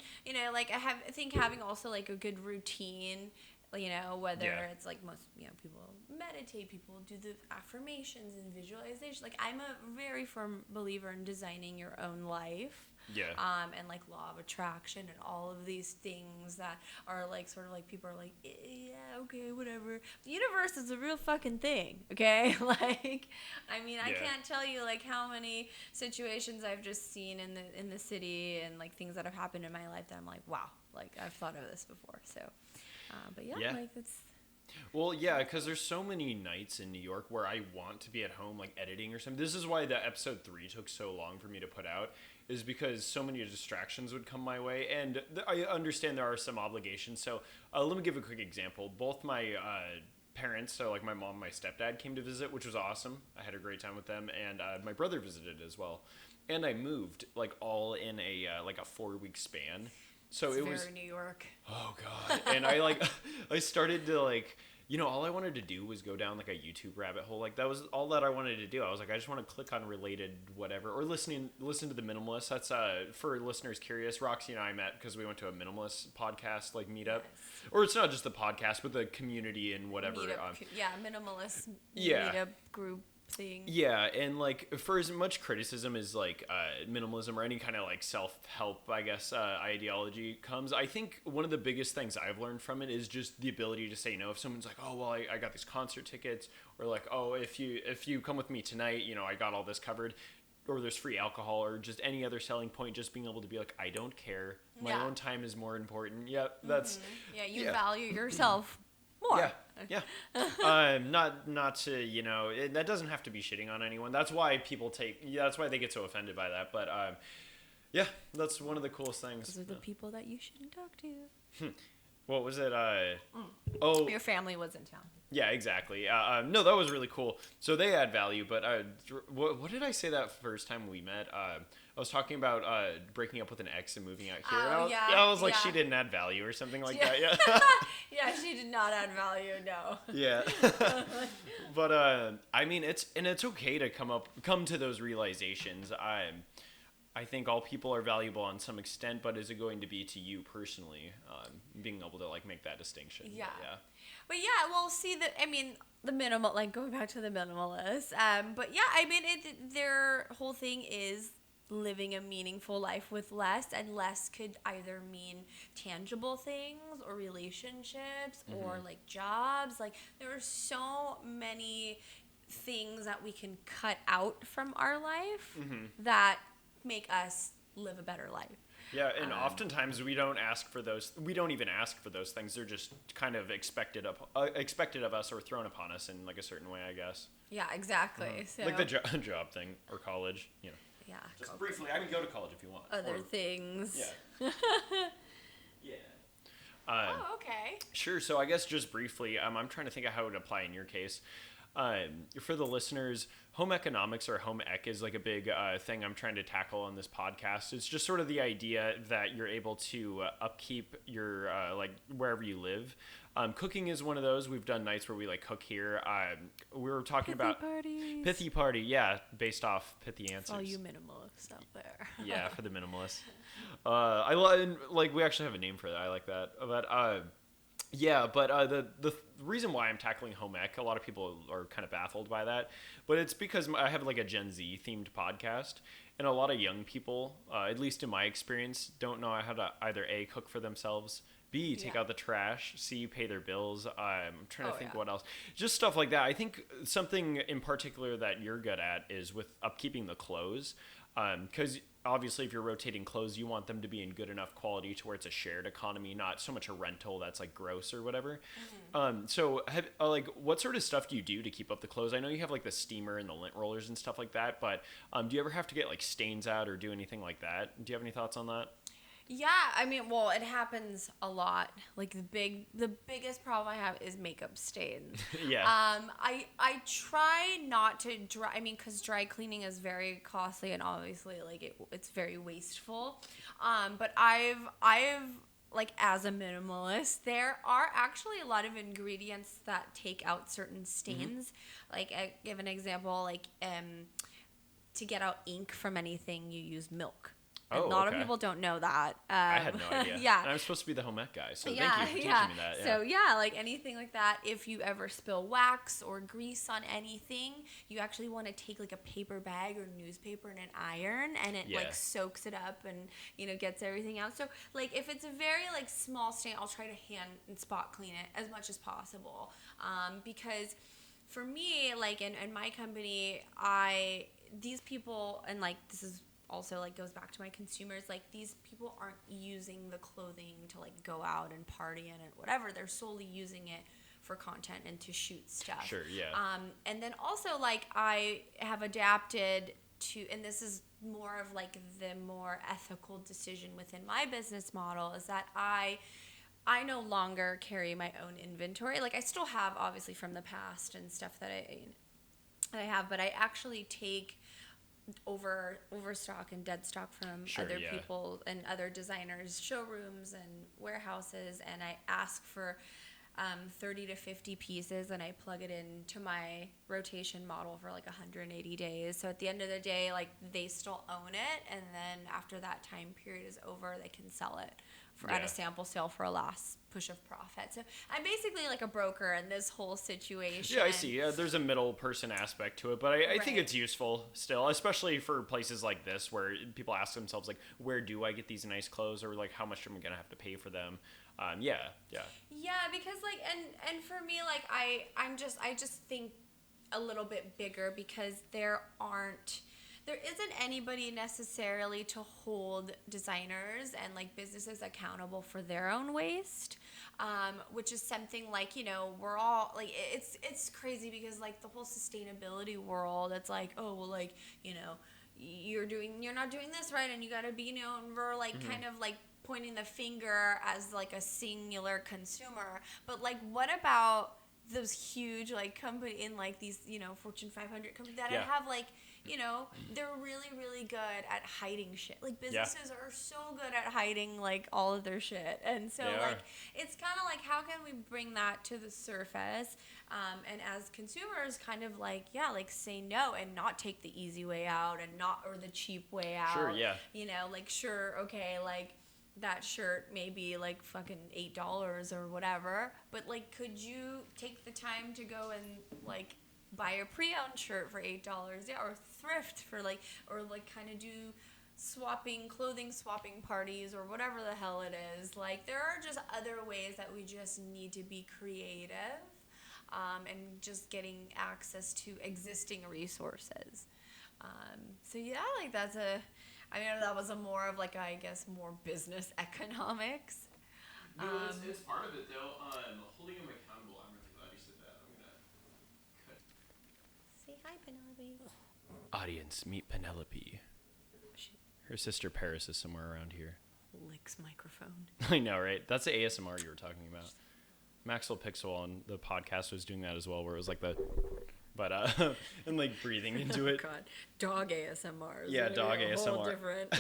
like, I think having also, like, a good routine. Whether it's, like, most, people meditate, people do the affirmations and visualization. Like, I'm a very firm believer in designing your own life. Yeah. And, like, law of attraction and all of these things that are, like, sort of, like, people are like, yeah, okay, whatever. The universe is a real fucking thing, okay? Like, I mean, I can't tell you, like, how many situations I've just seen in the city and, like, things that have happened in my life that I'm like, wow, like, I've thought of this before, so... but like, it's... Well, yeah, because there's so many nights in New York where I want to be at home, like editing or something. This is why the episode 3 took so long for me to put out, is because so many distractions would come my way. And I understand there are some obligations. So let me give a quick example. Both my parents, so like my mom and my stepdad, came to visit, which was awesome. I had a great time with them. And my brother visited as well. And I moved like all in a like a 4-week span. So It's it very was New York. oh god. And I like I started to like all I wanted to do was go down like a YouTube rabbit hole. Like that was all that I wanted to do. I was like, I just want to click on related whatever or listen to the Minimalists. That's for listeners curious. Roxy and I met because we went to a Minimalist podcast like meetup, or it's not just the podcast, but the community and whatever. Minimalist Yeah. meetup group thing. Yeah, and like for as much criticism as like minimalism or any kind of like self-help, I guess, ideology comes, I think one of the biggest things I've learned from it is just the ability to say no. If someone's like, oh well, I got these concert tickets, or like, oh if you come with me tonight, I got all this covered, or there's free alcohol, or just any other selling point, just being able to be like, I don't care, my own time is more important. Yep, that's You value yourself more. Yeah. Not to, that doesn't have to be shitting on anyone. That's why that's why they get so offended by that. But, yeah, that's one of the coolest things. Those are the people that you shouldn't talk to. What was it? Your family was in town. Yeah, exactly. No, that was really cool. So they add value, but what did I say that first time we met? I was talking about breaking up with an ex and moving out here. I was like, she didn't add value or something like that. Yeah. Yeah, she did not add value. No. Yeah. But I mean, it's okay to come to those realizations. I think all people are valuable on some extent, but is it going to be to you personally? Being able to like make that distinction. Yeah. But yeah, well, see the minimal, like going back to the minimalists. But yeah, I mean, their whole thing is living a meaningful life with less, and less could either mean tangible things or relationships or like jobs. Like there are so many things that we can cut out from our life that make us live a better life. Yeah, and oftentimes we don't ask for those. We don't even ask for those things. They're just kind of expected of us or thrown upon us in like a certain way, I guess. Yeah, exactly. So, like the job thing or college, Yeah. Just briefly, I can go to college if you want. Other things. Yeah. Yeah. Oh, okay. Sure. So I guess just briefly, I'm trying to think of how it would apply in your case. For the listeners, home economics or home ec is like a big thing I'm trying to tackle on this podcast. It's just sort of the idea that you're able to upkeep your like wherever you live. Cooking is one of those. We've done nights where we like cook here. We were talking about Pithy Party, yeah, based off Pithy Answers. All you minimalists out there. Yeah, for the minimalists. Like we actually have a name for that. I like that. But the reason why I'm tackling home ec, a lot of people are kind of baffled by that, but it's because I have like a Gen Z themed podcast, and a lot of young people, at least in my experience, don't know how to either A, cook for themselves, B, take out the trash, C, pay their bills. I'm trying to think what else. Just stuff like that. I think something in particular that you're good at is with upkeeping the clothes. Because obviously if you're rotating clothes, you want them to be in good enough quality to where it's a shared economy, not so much a rental that's like gross or whatever. So what sort of stuff do you do to keep up the clothes? I know you have like the steamer and the lint rollers and stuff like that, but do you ever have to get like stains out or do anything like that? Do you have any thoughts on that? Yeah, I mean, well, it happens a lot. Like the biggest problem I have is makeup stains. Yeah. I try not to dry. I mean, because dry cleaning is very costly and obviously like it's very wasteful. But I've like as a minimalist, there are actually a lot of ingredients that take out certain stains. Like I give an example, like to get out ink from anything, you use milk. And a lot of people don't know that. I had no idea. Yeah. And I'm supposed to be the home ec guy, so thank you for teaching me that. So yeah, like anything like that, if you ever spill wax or grease on anything, you actually want to take like a paper bag or newspaper and an iron, and it like soaks it up and gets everything out. So like if it's a very like small stain, I'll try to hand and spot clean it as much as possible. Because for me, like in my company, these people, and like this is also like goes back to my consumers, like these people aren't using the clothing to like go out and party in it, whatever. They're solely using it for content and to shoot stuff. Sure, yeah. And then also, like, I have adapted to, and this is more of like the more ethical decision within my business model, is that I no longer carry my own inventory. Like, I still have, obviously, from the past and stuff that I have, but I actually take overstock and dead stock from other people and other designers' showrooms and warehouses, and I ask for 30 to 50 pieces, and I plug it into my rotation model for like 180 days. So at the end of the day, like, they still own it, and then after that time period is over, they can sell it at a sample sale for a last push of profit. So I'm basically like a broker in this whole situation. Yeah, I see. Yeah, there's a middle person aspect to it, but I think it's useful still, especially for places like this where people ask themselves, like, where do I get these nice clothes, or like, how much am I going to have to pay for them? Yeah, because like, and for me, like, I just think a little bit bigger, because there isn't anybody necessarily to hold designers and like businesses accountable for their own waste, which is something like, you know, we're all like, it's crazy because like the whole sustainability world, it's like, oh, well, like, you know, you're not doing this right, and you got to be, you know, and we're like kind of like pointing the finger as like a singular consumer. But like, what about those huge like company in like these, you know, Fortune 500 companies that have like, you know, they're really, really good at hiding shit. Like, businesses are so good at hiding like all of their shit. And so like, it's kind of like, how can we bring that to the surface? And as consumers, kind of like, like, say no and not take the easy way out or the cheap way out. Sure, yeah. You know, like, sure, okay, like, that shirt may be like fucking $8 or whatever, but like, could you take the time to go and like buy a pre-owned shirt for $8? Yeah, or thrift for like, or like kind of do clothing swapping parties or whatever the hell it is. Like, there are just other ways that we just need to be creative, and just getting access to existing resources. So yeah, like, I mean, that was a more of like, I guess, more business economics. No, it's part of it though. Holding them accountable. I'm really glad you said that. I'm gonna cut. Say hi, Penelope. Audience, meet Penelope. Her sister Paris is somewhere around here. Licks microphone. I know, right? That's the ASMR you were talking about. Maxwell Pixel on the podcast was doing that as well, where it was like and like breathing into it. Oh God, dog ASMR. Yeah, dog ASMR. Whole different.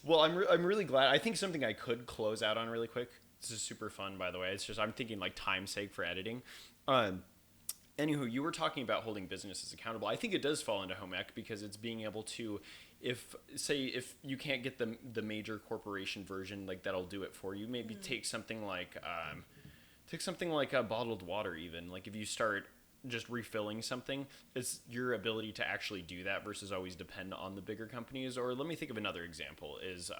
Well, I'm really glad. I think something I could close out on really quick. This is super fun, by the way. It's just I'm thinking like time's sake for editing. Anywho, you were talking about holding businesses accountable. I think it does fall into home ec because it's being able to, if you can't get the major corporation version, like, that'll do it for you. Maybe take something like bottled water. Even like, if you start just refilling something, it's your ability to actually do that versus always depend on the bigger companies. Or let me think of another example is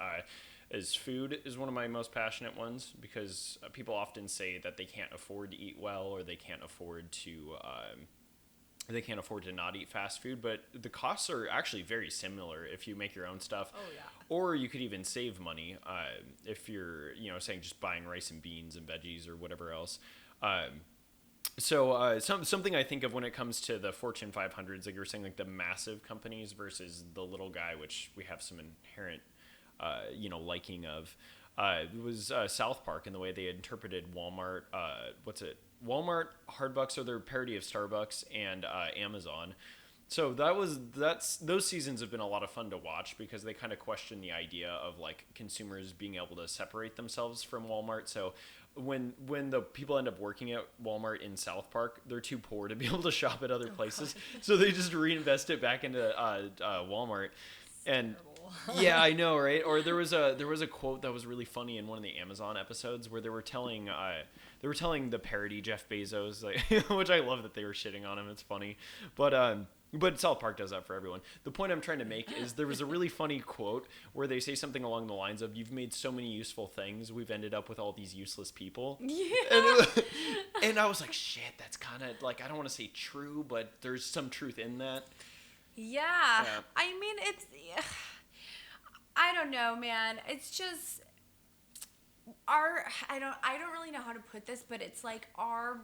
food is one of my most passionate ones, because people often say that they can't afford to eat well, or they can't afford to not eat fast food, but the costs are actually very similar if you make your own stuff. Oh yeah. Or you could even save money if you're, you know, saying just buying rice and beans and veggies or whatever else. So something I think of when it comes to the Fortune 500s, like you were saying, like the massive companies versus the little guy, which we have some inherent, liking of. It was South Park and the way they interpreted Walmart. Walmart Hardbucks are their parody of Starbucks and Amazon. So those seasons have been a lot of fun to watch because they kind of question the idea of like consumers being able to separate themselves from Walmart. So when the people end up working at Walmart in South Park, they're too poor to be able to shop at other places. God. So they just reinvest it back into Walmart. And yeah, I know, right? Or there was a quote that was really funny in one of the Amazon episodes where they were telling the parody Jeff Bezos, like, which I love that they were shitting on him. It's funny, but South Park does that for everyone. The point I'm trying to make is there was a really funny quote where they say something along the lines of, "You've made so many useful things, we've ended up with all these useless people." Yeah. And I was like, shit, that's kind of like, I don't want to say true, but there's some truth in that. Yeah. I mean, I don't know, man. It's just, I don't really know how to put this, but it's like our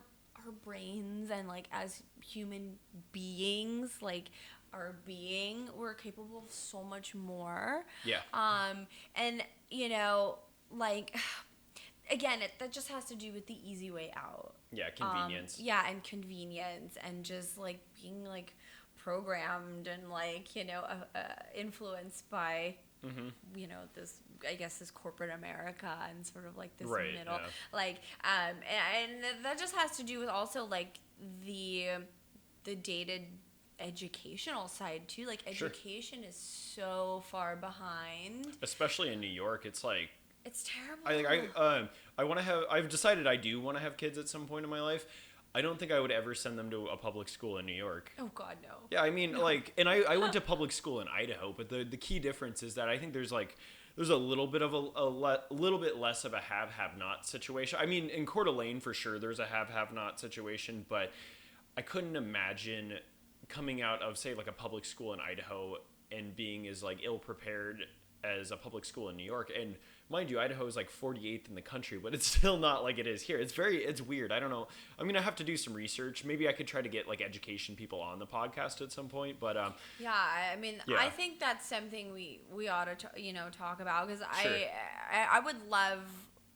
brains and like as human beings, like our being, we're capable of so much more. Yeah. And like again, that just has to do with the easy way out. Yeah, convenience. Yeah, and convenience, and just like being like programmed and like influenced by this, I guess, this corporate America and sort of like this middle, like and that just has to do with also like the dated educational side too. Like education is so far behind, especially in New York. It's like, it's terrible. I want to have. I've decided I do want to have kids at some point in my life. I don't think I would ever send them to a public school in New York. Oh God, no. Yeah, I mean, like, and I went to public school in Idaho, but the key difference is that I think there's a little bit of a little bit less of a have-not situation. I mean, in Coeur d'Alene for sure, there's a have-not situation, but I couldn't imagine coming out of, say, like a public school in Idaho and being as like ill-prepared as a public school in New York. And mind you, Idaho is like 48th in the country, but it's still not like it is here. It's weird. I don't know. I'm going to have to do some research. Maybe I could try to get like education people on the podcast at some point, but yeah, I mean, yeah. I think that's something we ought to talk about, because sure. I would love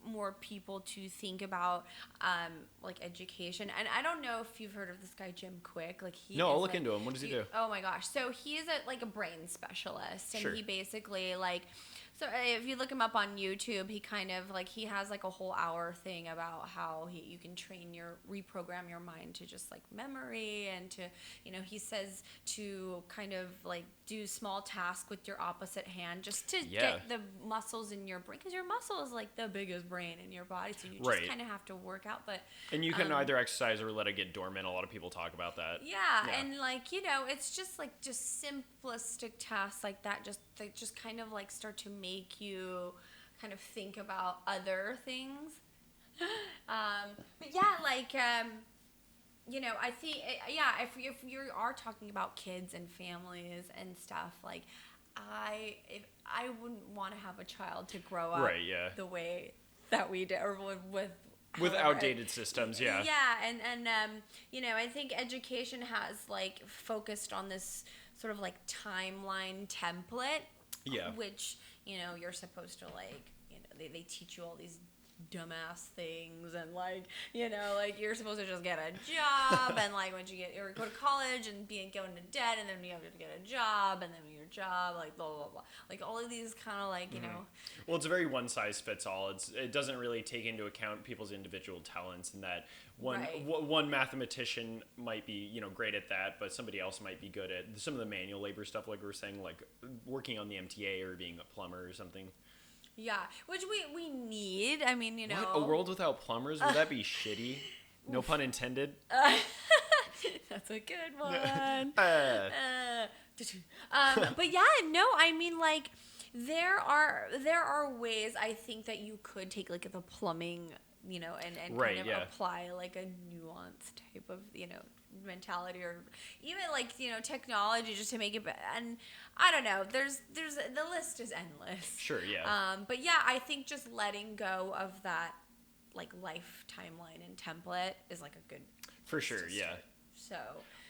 more people to think about like education. And I don't know if you've heard of this guy Jim Kwik. Like I'll look into him. What does he do? Oh my gosh. So he's a brain specialist, and sure. He basically so if you look him up on YouTube, he kind of he has like a whole hour thing about how you can reprogram your mind to just like memory, and to, he says to kind of like do small tasks with your opposite hand just to get the muscles in your brain, because your muscle is like the biggest brain in your body, so you just kind of have to work out. But and you can either exercise or let it get dormant. A lot of people talk about that. Yeah. And it's just simplistic tasks like that just kind of like start to make you kind of think about other things. But yeah, I think, if you are talking about kids and families and stuff, like I wouldn't want to have a child to grow up the way that we did, or with outdated systems. Yeah. And I think education has focused on this sort of timeline template, which you're supposed to they teach you all these dumbass things, and you're supposed to just get a job, and once you go to college and go into debt, and then you have to get a job, and then your job, blah blah blah, all of these kind of well, it's a very one size fits all. It doesn't really take into account people's individual talents, and that one mathematician might be great at that, but somebody else might be good at some of the manual labor stuff, like we were saying, like working on the MTA or being a plumber or something. Yeah, which we need. I mean, What? A world without plumbers? Would that be shitty? No pun intended. That's a good one. But yeah, no, I mean, there are ways I think that you could take the plumbing, and kind of apply a nuanced type of mentality, or even technology, just to make it better. And I don't know, there's the list is endless. Sure, yeah. But yeah, I think just letting go of that life timeline and template is a good for sure. Yeah. So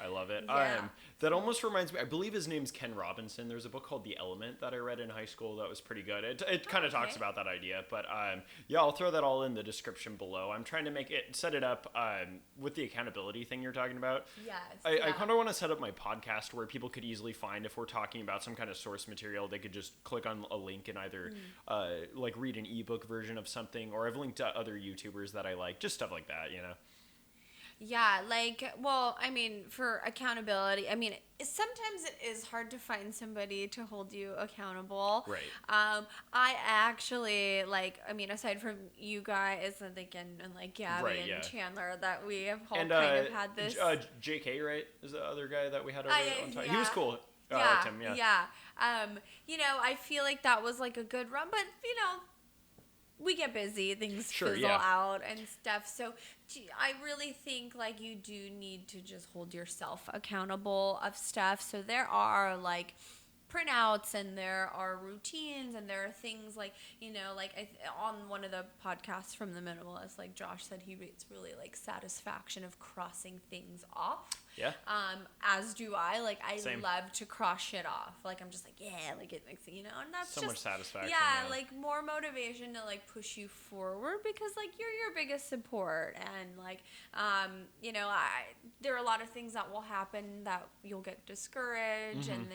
I love it. Yeah. That almost reminds me, I believe his name's Ken Robinson. There's a book called The Element that I read in high school that was pretty good. It kind of talks about that idea, but I'll throw that all in the description below. I'm trying to set it up with the accountability thing you're talking about. Yes. I kind of want to set up my podcast where people could easily find, if we're talking about some kind of source material, they could just click on a link and either read an ebook version of something, or I've linked to other YouTubers that I like, just stuff like that, Yeah, I mean, for accountability, I mean, sometimes it is hard to find somebody to hold you accountable. Right. I actually, aside from you guys, and Gabby and Chandler, that we have all kind of had this. JK, right, is the other guy that we had over on time. He was cool. I liked him, yeah. I feel like that was a good run, but, we get busy, things fizzle out and stuff. So I really think you do need to just hold yourself accountable of stuff. So there are printouts, and there are routines, and there are things like, on one of the podcasts from the Minimalists, like Josh said, it's really like satisfaction of crossing things off. Yeah. As do I. Like, I Same. love to cross shit off. Like, I'm just like, yeah, like it makes, and that's So just much satisfaction. Yeah, like more motivation to like push you forward, because like you're your biggest support, and like, there are a lot of things that will happen that you'll get discouraged, and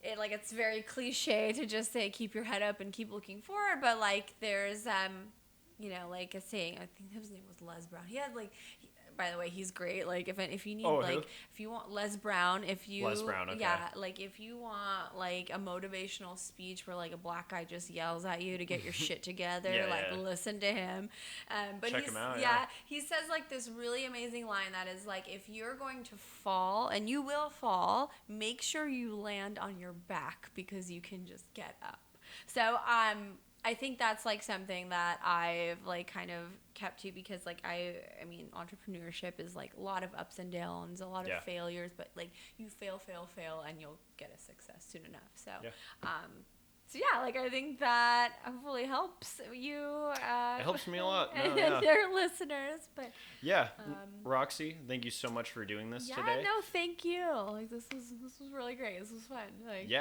it's very cliche to just say keep your head up and keep looking forward, but like there's like a saying, I think his name was Les Brown. He had like, by the way, he's great. Like if you need if you want Les Brown, okay. Like if you want like a motivational speech where like a black guy just yells at you to get your shit together, listen to him. But check him out. He says like this really amazing line that is like, if you're going to fall, and you will fall, make sure you land on your back, because you can just get up. So I think that's like something that I've like kind of kept to, because like I mean entrepreneurship is like a lot of ups and downs, a lot of failures, but like you fail, and you'll get a success soon enough. So like I think that hopefully helps you. It helps me a lot. And their listeners, but Roxy, thank you so much for doing this today. Yeah, no, thank you. Like this was really great. This was fun. Like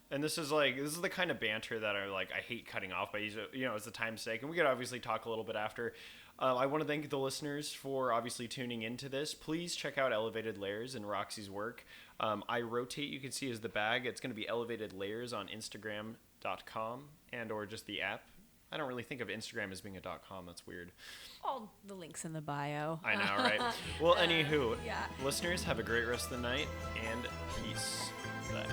and this is the kind of banter that I hate cutting off, but it's the time's sake, and we could obviously talk a little bit after. I want to thank the listeners for obviously tuning into this. Please check out Elevated Layers and Roxy's work. I rotate, you can see, as the bag. It's going to be Elevated Layers on Instagram.com and or just the app. I don't really think of Instagram as being a .com. That's weird. All the links in the bio. I know, right? Well, anywho, listeners, have a great rest of the night, and peace. Bye.